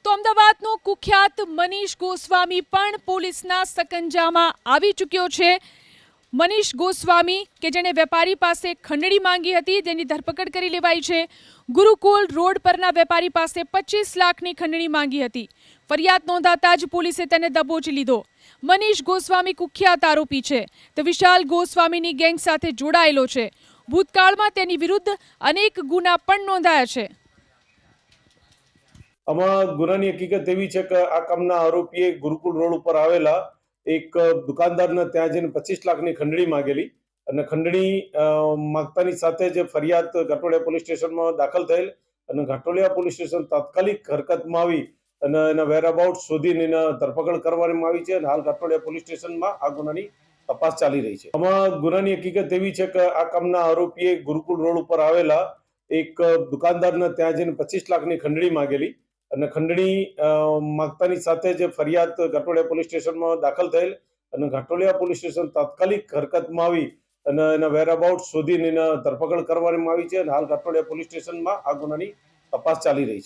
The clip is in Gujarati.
તો અમદાવાદનો કુખ્યાત મનીષ ગોસ્વામી પણ પોલીસના સકંજામાં આવી ચૂક્યો છે। મનીષ ગોસ્વામી કે જેણે વેપારી પાસે ખંડણી માંગી હતી તેની ધરપકડ કરી લેવાઈ છે। ગુરુકુલ રોડ પરના વેપારી પાસે 25 લાખની ખંડણી માંગી હતી। ફરિયાદ નોંધાતા જ પોલીસે તેને દબોચી લીધો। મનીષ ગોસ્વામી કુખ્યાત આરોપી છે। તે વિશાલ ગોસ્વામીની ગેંગ સાથે જોડાયેલો છે। ભૂતકાળમાં તેની વિરુદ્ધ અનેક ગુના પણ નોંધાયા છે। આમાં ગુનાની હકીકત એવી છે કે આ કામના આરોપીએ ગુરુકુલ રોડ ઉપર આવેલા એક દુકાનદારને ત્યાં જઈને 25 લાખની ખંડણી માંગેલી અને ખંડણી માંગતાની સાથે જ ફરિયાદ ઘાટોડિયા પોલીસ સ્ટેશનમાં દાખલ થયેલ અને ઘાટોડિયા પોલીસ સ્ટેશન તાત્કાલિક હરકતમાં આવી અને એના વેરઅબાઉટ શોધીને એના ધરપકડ કરવામાં આવી છે અને હાલ ઘાટોડિયા પોલીસ સ્ટેશનમાં આ ગુનાની તપાસ ચાલી રહી છે। આમાં ગુનાની હકીકત એવી છે કે આ કામના આરોપીએ ગુરુકુલ રોડ ઉપર આવેલા એક દુકાનદારને ત્યાં જઈને 25 લાખની ખંડણી માંગેલી અને ખંડણી માંગતાની સાથે જ ફરિયાદ ઘાટોડિયા પોલીસ સ્ટેશનમાં દાખલ થયેલ અને ઘાટોડિયા પોલીસ સ્ટેશન તાત્કાલિક હરકતમાં આવી અને એના વેરઅબાઉટ શોધીને એના ધરપકડ કરવામાં આવી છે અને હાલ ઘાટોડિયા પોલીસ સ્ટેશનમાં આ ગુનાની તપાસ ચાલી રહી છે।